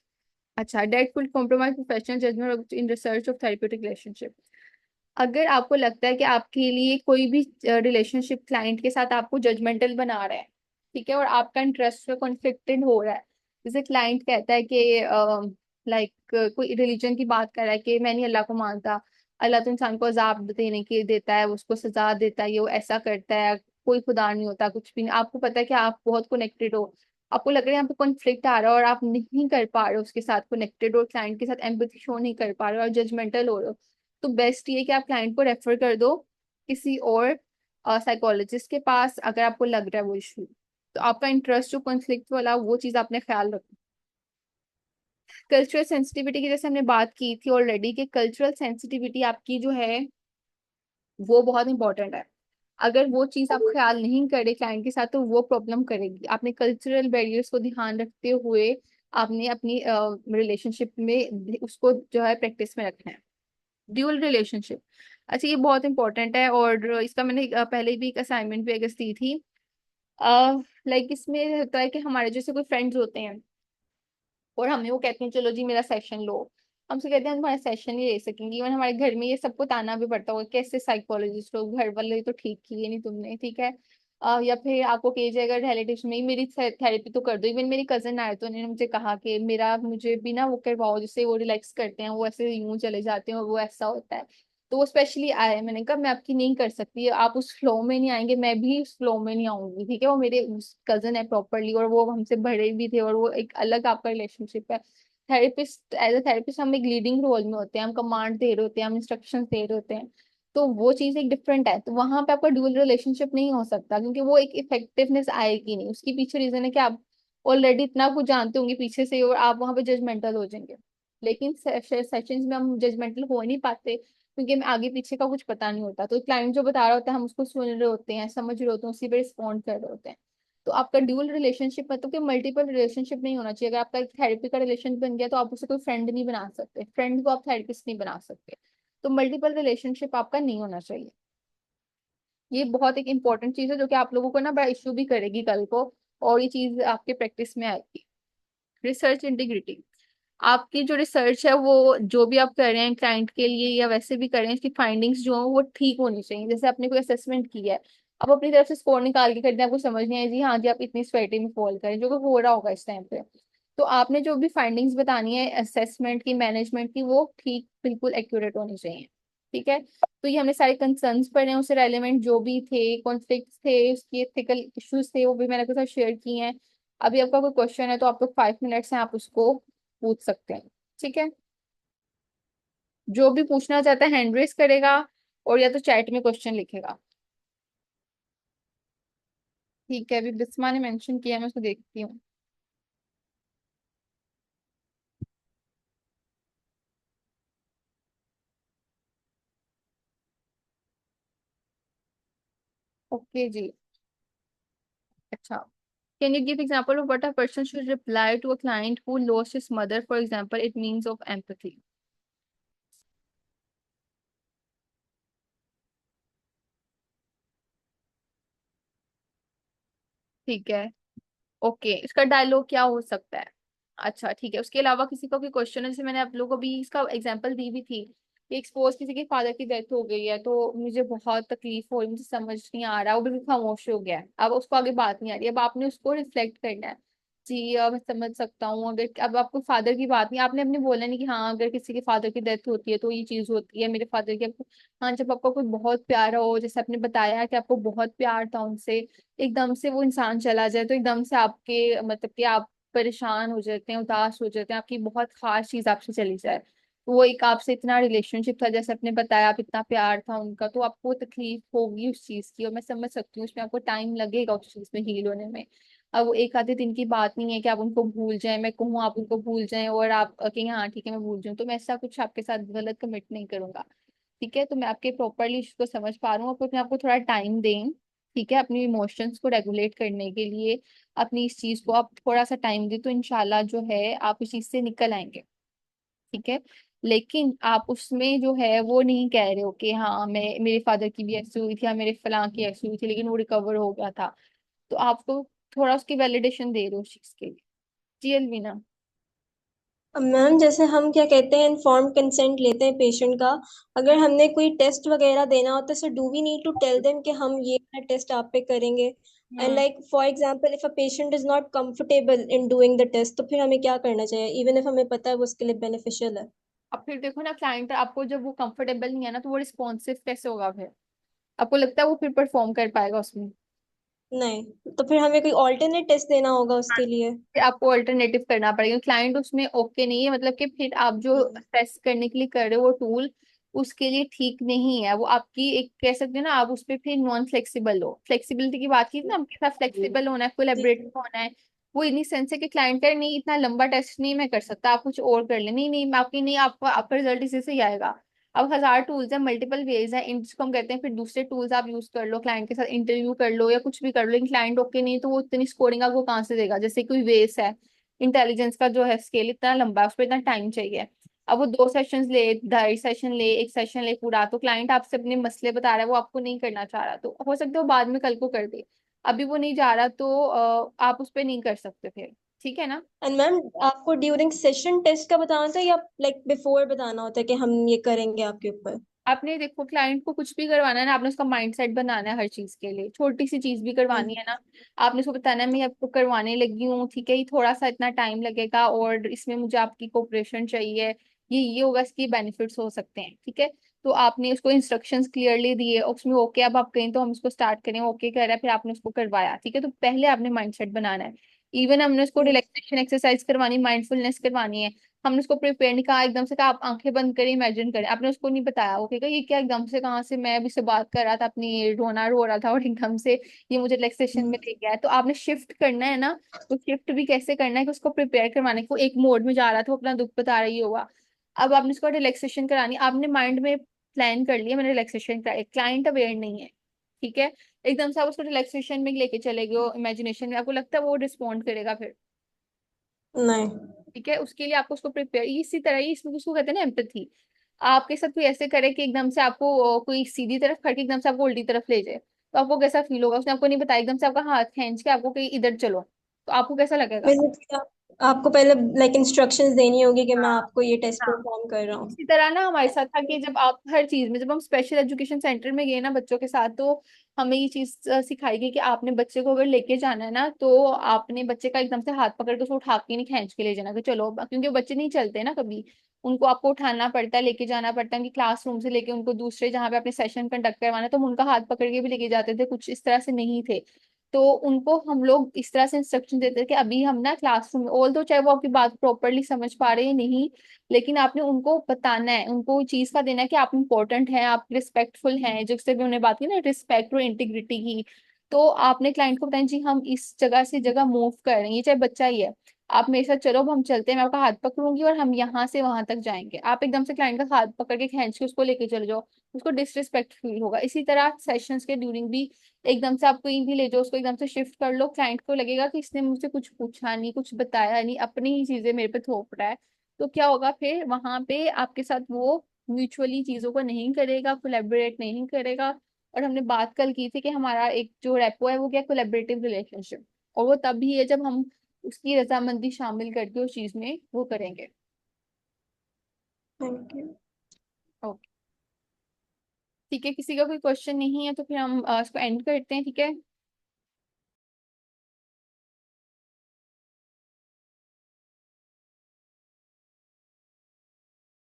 अच्छा, that could compromise professional judgement in research of therapeutic relationship. अगर आपको लगता है कि आपके लिए कोई भी रिलेशनशिप क्लाइंट के साथ आपको जजमेंटल बना रहा है, ठीक है, और आपका इंटरेस्ट कॉन्फ्लिक्टेड हो रहा है, जैसे क्लाइंट कहता है कि लाइक कोई रिलीजन की बात कर रहा है कि मैं नहीं अल्लाह को मानता, अल्लाह तो इंसान को अजाब देने के देता है, उसको सजा देता है, ये वो ऐसा करता है, कोई खुदा नहीं होता, कुछ भी नहीं, आपको पता है कि आप बहुत कनेक्टेड हो, आपको लग रहा है यहाँ पे कॉन्फ्लिक्ट आ रहा है और आप नहीं कर पा रहे हो उसके साथ कनेक्टेड, और क्लाइंट के साथ एम्पैथी शो नहीं कर पा रहे हो और जजमेंटल हो रहे हो, तो बेस्ट ये कि आप क्लाइंट को रेफर कर दो किसी और साइकोलॉजिस्ट के पास अगर आपको लग रहा है वो इशू, तो आपका इंटरेस्ट जो कॉन्फ्लिक्ट वाला वो चीज आपने ख्याल रखना। कल्चरल सेंसिटिविटी की जैसे हमने बात की थी ऑलरेडी कि कल्चरल सेंसिटिविटी आपकी जो है वो बहुत इंपॉर्टेंट है। अगर वो चीज आप ख्याल नहीं करे क्लाइंट के साथ तो वो प्रॉब्लम करेगी। आपने कल्चरल बैरियर्स को ध्यान रखते हुए आपने अपनी रिलेशनशिप में उसको जो है प्रैक्टिस में रखना है। ड्यूअल रिलेशनशिप, अच्छा ये बहुत इंपॉर्टेंट है और इसका मैंने पहले भी एक असाइनमेंट भी अगस्त दी थी। लाइक इसमें होता है कि हमारे जैसे कोई फ्रेंड्स होते हैं और हमें वो कहते हैं चलो जी मेरा सेशन लो, हमसे कहते हैं हम तुम्हारा सेशन नहीं ले सकेंगे। इवन हमारे घर में ये सबको ताना भी पड़ता होगा कैसे साइकोलॉजिस्ट हो, घर वाले तो ठीक किए नहीं तुमने, ठीक है। या फिर आपको कही जाएगा रिलेटिव्स में ही मेरी थेरेपी तो कर दो। इवन मेरी कजन आए तो उन्होंने मुझे कहा कि मेरा मुझे भी ना वो करवाओ, जिससे वो रिलैक्स करते हैं, वो ऐसे यूं चले जाते हैं और वो ऐसा होता है। तो वो स्पेशली आए, मैंने कहा मैं आपकी नहीं कर सकती, आप उस फ्लो में नहीं आएंगे, मैं भी उस फ्लो में नहीं आऊंगी, ठीक है। वो मेरे कजन है प्रॉपरली और वो हमसे बड़े भी थे और वो एक अलग आपका रिलेशनशिप है। थेरेपिस्ट, एज अ थेरेपिस्ट हम एक लीडिंग रोल में होते हैं, हम कमांड दे रहे होते हैं, हम इंस्ट्रक्शन दे रहे होते हैं। तो वो चीज एक डिफरेंट है, तो वहां पे आपका ड्यूअल रिलेशनशिप नहीं हो सकता क्योंकि वो एक इफेक्टिवनेस आएगी नहीं। उसके पीछे रीजन है कि आप ऑलरेडी इतना कुछ जानते होंगे पीछे से और आप वहां पे जजमेंटल हो जाएंगे। लेकिन सेशंस में हम जजमेंटल हो नहीं पाते क्योंकि हमें आगे पीछे का कुछ पता नहीं होता। तो क्लाइंट जो बता रहा होता है हम उसको सुन रहे होते हैं, समझ रहे होते हैं, उसी पे रिस्पॉन्ड कर रहे होते हैं। तो आपका ड्यूअल रिलेशनशिप मतलब कि मल्टीपल रिलेशनशिप नहीं होना चाहिए। अगर आपका एक थेरेपी का रिलेशन बन गया तो आप उसे कोई फ्रेंड नहीं बना सकते, फ्रेंड को आप थेरेपिस्ट नहीं बना सकते। तो मल्टीपल रिलेशनशिप आपका नहीं होना चाहिए। ये बहुत एक इंपॉर्टेंट चीज है जो कि आप लोगों को ना बड़ा इश्यू भी करेगी कल को, और ये चीज आपके प्रैक्टिस में आएगी। रिसर्च इंटीग्रिटी, आपकी जो रिसर्च है वो जो भी आप कर रहे हैं क्लाइंट के लिए या वैसे भी कर रहे हैं, इसकी फाइंडिंग्स जो हो वो ठीक होनी चाहिए। जैसे आपने कोई असेसमेंट किया है, आप अपनी तरफ से स्कोर निकाल के करते हैं, आपको समझ नहीं आया जी हाँ जी आप इतनी स्वेटी में फॉल करें, जो कि हो रहा होगा इस टाइम पे। तो आपने जो भी फाइंडिंग्स बतानी है असेसमेंट की, मैनेजमेंट की, वो ठीक बिल्कुल एक्यूरेट होनी चाहिए, ठीक है। तो ये हमने सारे कंसर्न्स पढ़े हैं, उससे रेलेवेंट जो भी थे कॉन्फ्लिक्ट थे, उसके एथिकल इश्यूज थे, वो भी मैंने आपके साथ शेयर किए हैं। अभी आपका कोई क्वेश्चन है तो आप लोग 5 मिनट्स हैं, आप उसको पूछ सकते हैं, ठीक है। जो भी पूछना चाहता है हैंड रेस करेगा और या तो चैट में क्वेश्चन लिखेगा, ठीक है। अभी बिस्मा ने मेंशन किया, मैं उसको देखती हूँ। ओके जी, अच्छा। Can you give example of what a person should reply to a client who lost his mother, for example it means of empathy. ठीक है, ओके, इसका डायलॉग क्या हो सकता है? अच्छा ठीक है, उसके अलावा किसी को भी क्वेश्चन है? जैसे मैंने आप लोगों को भी इसका एग्जांपल दी भी थी कि एक्सपोज किसी के फादर की डेथ हो गई है तो मुझे बहुत तकलीफ हो रही, मुझे समझ नहीं आ रहा, वो बिल्कुल खामोश हो गया है, अब उसको आगे बात नहीं आ रही। अब आपने उसको रिफ्लेक्ट करना है, जी मैं समझ सकता हूँ। अगर अब आपको फादर की बात नहीं, आपने अपने बोला नहीं कि हाँ अगर किसी के फादर की डेथ होती है तो ये चीज होती है मेरे फादर की। आपको हाँ जब आपका कोई बहुत प्यारा हो, जैसे आपने बताया कि आपको बहुत प्यार था उनसे, एकदम से वो इंसान चला जाए तो एकदम से आपके मतलब कि आप परेशान हो जाते हैं, उदास हो जाते हैं, आपकी बहुत खास चीज आपसे चली जाए। तो वो एक आपसे इतना रिलेशनशिप था, जैसे आपने बताया, आप इतना प्यार था उनका, तो आपको तकलीफ होगी उस चीज की और मैं समझ सकती हूँ उसमें आपको टाइम लगेगा उस चीज में हील होने में। अब वो एक आधे दिन की बात नहीं है कि आप उनको भूल जाएं, मैं कहूँ आप उनको भूल जाएं और आप कहेंगे हाँ ठीक है मैं भूल जाऊँ, तो मैं ऐसा कुछ आपके साथ गलत कमिट नहीं करूंगा, ठीक है। तो मैं आपके प्रॉपरली इसको समझ पा रहा हूँ, आप अपने आपको थोड़ा टाइम दें, ठीक है, अपनी इमोशंस को रेगुलेट करने के लिए। अपनी इस चीज को आप थोड़ा सा टाइम दें तो इंशाल्लाह जो है आप इस चीज से निकल आएंगे, ठीक है। लेकिन आप उसमें जो है वो नहीं कह रहे हो कि हाँ मैं मेरे फादर की भी ऐसी हुई थी या मेरे फलां की ऐसी हुई थी लेकिन वो रिकवर हो गया था। तो आपको थोड़ा उसकी वैलिडेशन दे रहे हो उस चीज के लिए। जी अलवीना। मैम जैसे हम क्या कहते हैं इन्फॉर्म्ड कंसेंट लेते हैं पेशेंट का। अगर हमने कोई टेस्ट वगैरह देना होता है, so do we need to tell them कि हम ये वाला टेस्ट आप पे करेंगे? And hmm. Like for example if a patient is not comfortable in doing the test, तो फिर हमें क्या करना चाहिए इवन इफ हमें पता है वो उसके लिए बेनिफिशियल है? अब फिर देखो ना, क्लाइंट आपको जब वो कंफर्टेबल नहीं है ना तो वो रिस्पॉन्सिव कैसे होगा? फिर आपको लगता है वो फिर परफॉर्म कर पाएगा उसमें? नहीं, तो फिर हमें कोई ऑल्टरनेट टेस्ट देना होगा उसके लिए। फिर आपको अल्टरनेटिव करना पड़ेगा, क्लाइंट उसमें ओके नहीं है, मतलब कि फिर आप जो टेस्ट करने के लिए कर रहे हो वो टूल उसके लिए ठीक नहीं है। वो आपकी एक कह सकते हैं ना, आप उस पर फिर नॉन फ्लेक्सिबल हो। फ्लेक्सिबिलिटी की बात की थी ना, आपके साथ फ्लेक्सिबल होना है, कोलैबोरेटिव होना है। वो इन्हीं सेंस है कि क्लाइंट का नहीं, इतना लंबा टेस्ट नहीं मैं कर सकता, आप कुछ और कर ले। नहीं नहीं, मैं आपकी नहीं, आपका रिजल्ट इसी से ही आएगा। अब 1000 टूल्स है, मल्टीपल वेज है, इन जिसको हम कहते हैं, फिर दूसरे टूल्स आप यूज कर लो, क्लाइंट के साथ इंटरव्यू कर लो या कुछ भी कर लो, लेकिन क्लाइंट ओके नहीं तो वो इतनी स्कोरिंग आपको कहाँ से देगा। जैसे कोई वेस है, इंटेलिजेंस का जो है स्केल इतना लंबा है, उस पर इतना टाइम चाहिए। अब वो 2 सेशंस ले, 2.5 सेशन ले, 1 सेशन ले पूरा, तो क्लाइंट आपसे अपने मसले बता रहा है, वो आपको नहीं करना चाह रहा, तो हो सकता है वो बाद में कल को कर दे। अभी वो नहीं जा रहा तो आप उस पर नहीं कर सकते फिर। ठीक है ना। एंड मैम, आपको ड्यूरिंग सेशन टेस्ट का बताना था या लाइक बिफोर बताना होता है कि हम ये करेंगे आपके ऊपर? आपने देखो, क्लाइंट को कुछ भी करवाना है ना, आपने उसका माइंडसेट बनाना है हर चीज के लिए। छोटी सी चीज भी करवानी है ना, आपने उसको बताना है मैं आपको करवाने लगी हूँ, ठीक है, ये थोड़ा सा इतना टाइम लगेगा और इसमें मुझे आपकी कोऑपरेशन चाहिए, ये होगा, इसके बेनिफिट्स हो सकते हैं, ठीक है। तो आपने उसको इंस्ट्रक्शंस क्लियरली दिए, उसमें ओके अब आप कहें तो हम इसको स्टार्ट करें, ओके कह रहा है, फिर आपने उसको करवाया, ठीक है। तो पहले आपने माइंडसेट बनाना है। इवन हमने उसको रिलैक्सेशन एक्सरसाइज करवानी, माइंडफुलनेस करवानी है, हमने उसको प्रिपेयर नहीं कहा एकदम से, कहा आप आंखें बंद करें, इमेजिन करें, आपने उसको नहीं बताया, वो कहेगा ये क्या एकदम से, कहाँ से, मैं अभी से बात कर रहा था, अपनी रोना रो रहा था और एकदम से ये मुझे रिलैक्सेशन में ले गया है। तो आपने शिफ्ट करना है ना, तो शिफ्ट भी कैसे करना है कि उसको प्रिपेयर करवाने को, एक मोड में जा रहा था, वो अपना दुख बता रही होगा, अब आपने उसको रिलैक्सेशन करानी, आपने माइंड में प्लान कर लिया मैंने रिलैक्सेशन कराई, क्लाइंट अवेयर नहीं है, ठीक है। एकदम से आप उसको रिलैक्सेशन में लेके चले गए इमेजिनेशन में, आपको लगता है वो रिस्पॉन्ड करेगा फिर, नहीं। ठीक है। उसके लिए आपको उसको प्रिपेयर, इसी तरह ही इसमें उसको कहते हैं ना एम्पैथी। आपके साथ कोई ऐसे करे कि एकदम से आपको कोई सीधी तरफ खड़ के एकदम से आपको उल्टी तरफ ले जाए, तो आपको कैसा फील होगा। उसने आपको नहीं बताया, एकदम से आपका हाथ खींच के आपको कहीं इधर चलो, तो आपको कैसा लगेगा। बेसिकली आपको पहले लाइक इंस्ट्रक्शंस देनी होगी कि मैं हाँ आपको ये टेस्ट हाँ। परफॉर्म कर रहा हूँ। इसी तरह ना हमारे साथ था कि जब आप हर चीज में, जब हम स्पेशल एजुकेशन सेंटर में गए ना बच्चों के साथ, तो हमें ये चीज सिखाई गई कि आपने बच्चे को अगर लेके जाना है ना, तो आपने बच्चे का एकदम से हाथ पकड़ के उसको उठा के नहीं खींच के ले जाना कि चलो, क्योंकि बच्चे नहीं चलते ना कभी, उनको आपको उठाना पड़ता है, लेके जाना पड़ता है, उनकी क्लासरूम से लेके उनको दूसरे जहाँ पे अपने सेशन कंडक्ट करवाना है, तो हम उनका हाथ पकड़ के भी लेके जाते थे, कुछ इस तरह से नहीं थे। तो उनको हम लोग इस तरह से इंस्ट्रक्शन देते थे कि अभी हम ना क्लासरूम में, ऑल दो चाहे वो आपकी बात प्रॉपरली समझ पा रहे हैं नहीं, लेकिन आपने उनको बताना है, उनको चीज का देना है कि आप इंपॉर्टेंट हैं, आप रिस्पेक्टफुल हैं, जिससे भी उन्हें बात की ना, रिस्पेक्ट और इंटीग्रिटी की। तो आपने क्लाइंट को बताया जी हम इस जगह से जगह मूव कर रहे हैं, ये चाहे बच्चा ही है, आप मेरे साथ चलो, अब हम चलते हैं, मैं आपका हाथ पकड़ूंगी और हम यहाँ से वहां तक जाएंगे, आप एकदम से क्लाइंट का हाथ पकड़ के खींच के उसको लेके चले जाओ, उसको डिसरिस्पेक्ट फील होगा। इसी तरह सेशंस के ड्यूरिंग भी एकदम से आप कहीं भी ले जाओ, उसको एकदम से शिफ्ट कर लो, क्लाइंट को लगेगा कि इसने मुझसे कुछ पूछा नहीं, कुछ बताया नहीं, अपनी ही चीजें मेरे पे थोप रहा है। तो क्या होगा फिर वहां पे आपके साथ वो म्यूचुअली चीजों को नहीं करेगा, कोलैबोरेट नहीं करेगा। और हमने बात कल की थी कि हमारा एक जो रेपो है वो क्या, कोलैबोरेटिव रिलेशनशिप, और वो तभी है जब हम उसकी रजामंदी शामिल करके उस चीज में वो करेंगे। Thank you. ओके, ठीक है, किसी का कोई क्वेश्चन नहीं है तो फिर हम इसको एंड करते हैं, ठीक है।